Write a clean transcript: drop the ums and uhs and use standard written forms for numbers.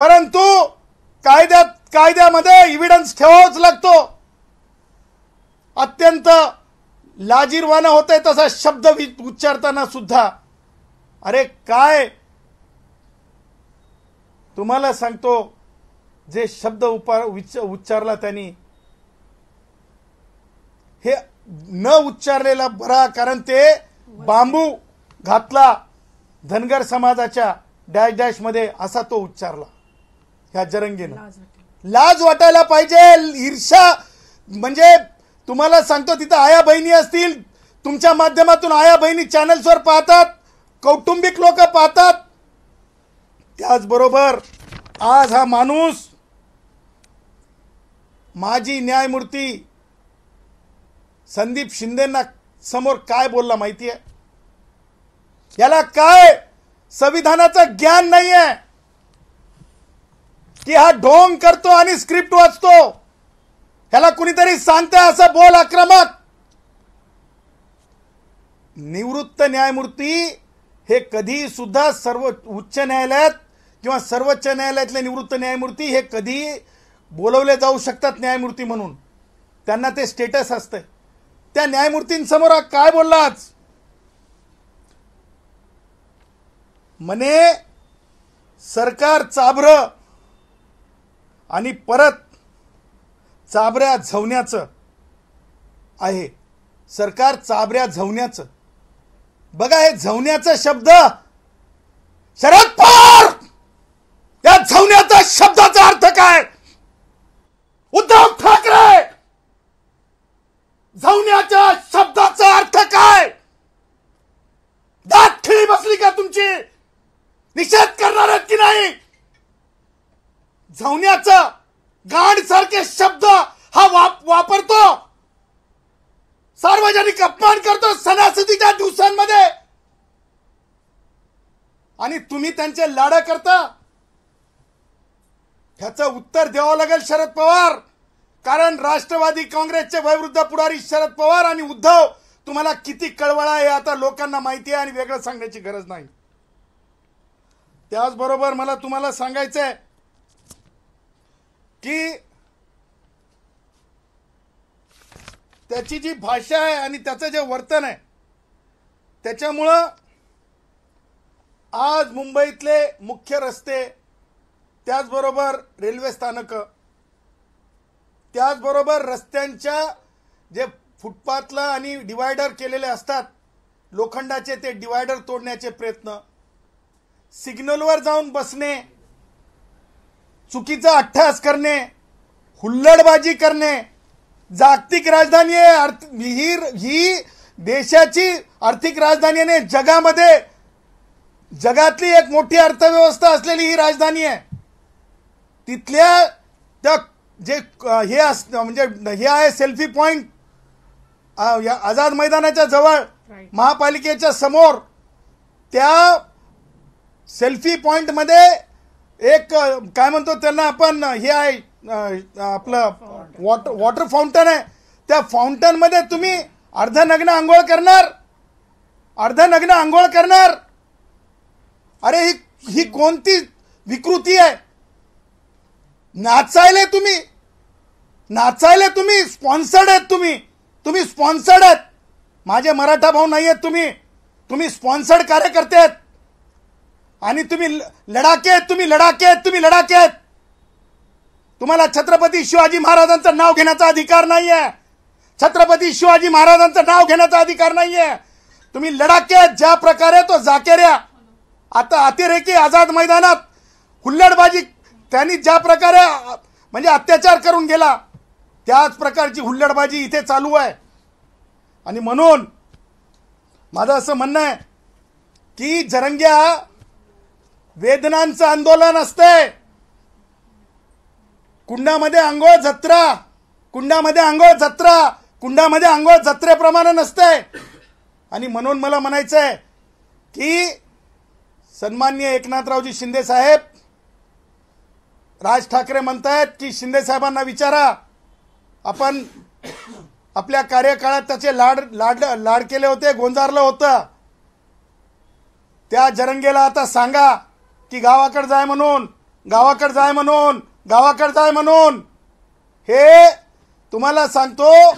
परंतु कायद्यामध्ये एव्हिडन्स ठेवावाच लागतो। अत्यंत लाजिरवाणं होतंय तसा शब्द उच्चारताना सुद्धा। अरे काय तुम्हाला सांगतो, जे शब्द उच्चारला त्यांनी, हे न उच्चारलेला बरा, कारण ते बांबू घातला धनगर समाजाच्या डॅश डॅश मध्ये असा तो उच्चारला ह्या जरंगेनं। लाज वाटायला पाहिजे। ईर्ष्या म्हणजे तुम्हाला सांगतो, तिथं आया बहिणी असतील, तुमच्या माध्यमातून आया बहिणी चॅनल्सवर पाहतात, कौटुंबिक लोक पाहतात। त्याचबरोबर आज हा माणूस माजी न्यायमूर्ती संदीप शिंदेंना समोर काय बोलला माहितीये? याला काय संविधानाचं ज्ञान नाहीये की हा ढोंग करतो आणि स्क्रिप्ट वाचतो। ह्याला कुणीतरी सांगतंय असं बोल आक्रमक। निवृत्त न्यायमूर्ती हे कधी सुद्धा उच्च न्यायालयात किंवा सर्वोच्च न्यायालयातले निवृत्त न्यायमूर्ती हे कधी बोलवले जाऊ शकतात न्यायमूर्ती म्हणून, त्यांना ते स्टेटस असते। त्या न्यायमूर्तींसमोर काय बोलला आज? म्हणे सरकार चाभरं आणि परत चाभऱ्या झवण्याचं आहे। सरकार चाभऱ्या झवण्याचं, बघा हे झवण्याचा शब्द, शरद पवार या झवण्याचा शब्दाचा अर्थ काय? उद्धव ठाकरे झवण्याच्या शब्दाचा अर्थ काय? दात खिळी बसली का तुमची? निषेध करणार आहेत की नाही? झवण्याचा गांड सारखे शब्द हा वापरतो, सार्वजनिक अपमान करतो सणासुदीच्या दिवसांमध्ये, आणि तुम्ही त्यांचे लाडा करता। ह्याचं उत्तर द्यावं लागेल शरद पवार, कारण राष्ट्रवादी काँग्रेसचे वयोवृद्ध पुढारी शरद पवार आणि उद्धव तुम्हाला किती कळवळा आहे आता लोकांना माहिती आहे आणि वेगळं सांगण्याची गरज नाही। त्याचबरोबर मला तुम्हाला सांगायचंय की त्याची जी भाषा आहे आणि त्याचं जे वर्तन आहे त्याच्यामुळं आज मुंबईतले मुख्य रस्ते, त्याचबरोबर रेल्वे स्थानक, त्याचबरोबर रस्त्यांच्या जे फुटपाथला आणि डिवायडर केलेले असतात लोखंडाचे, ते डिवायडर तोडण्याचे प्रयत्न, सिग्नलवर जाऊन बसणे, चुकीचा अट्टहास करणे, हुल्लडबाजी करणे। जागतिक राजधानी आहे ही देशाची आर्थिक राजधानी आहे, जगामध्ये जगातली एक मोठी अर्थव्यवस्था असलेली ही राजधानी आहे। तिथल्या त्या जे हे म्हणजे हे आहे सेल्फी पॉइंट आझाद मैदानाच्या जवळ महापालिकेच्या समोर, त्या सेल्फी पॉइंट मध्ये एक काय म्हणतो त्यांना आपण, हे आहे आपलं वॉटर फाउंटन आहे। त्या फाउंटन मध्ये तुम्ही अर्धनग्न आंघोळ करणार? अरे ही कोणती विकृती आहे? नाचायले तुम्ही स्पॉन्सर्ड आहेत, तुम्ही स्पॉन्सर्ड आहेत। माझे मराठा भाऊ नाही आहेत, तुम्ही स्पॉन्सर्ड कार्यकर्ते आहेत आणि तुम्ही लढाके आहेत। तुम्हाला छत्रपती शिवाजी महाराजांचं नाव घेण्याचा अधिकार नाहीये। छत्रपती शिवाजी महाराजांचं नाव घेण्याचा अधिकार नाहीये। तुम्ही लढाके आहेत। ज्या प्रकारे तो जाकेऱ्या आता अतिरेकी आझाद मैदानात हुल्लडबाजी त्यांनी ज्या प्रकारे म्हणजे अत्याचार करून गेला, त्याच प्रकारची हुल्लडबाजी इथे चालू आहे। आणि म्हणून माझं असं म्हणणं आहे की जरंग्या वेदनांचं आंदोलन असते, कुंडामध्ये आंघोळ जत्रेप्रमाणे नसते। आणि म्हणून मला म्हणायचंय की सन्माननीय एकनाथरावजी शिंदे साहेब, राज ठाकरे म्हणतायत की शिंदे साहेबांना विचारा, आपण आपल्या कार्यकाळात त्याचे लाड केले होते, गोंजारलं होतं, त्या जरंगेला आता सांगा की गावाकडे जाय म्हणून, गावाकडे जाय म्हणून, गावाकडे जाय म्हणून. हे तुम्हाला सांगतो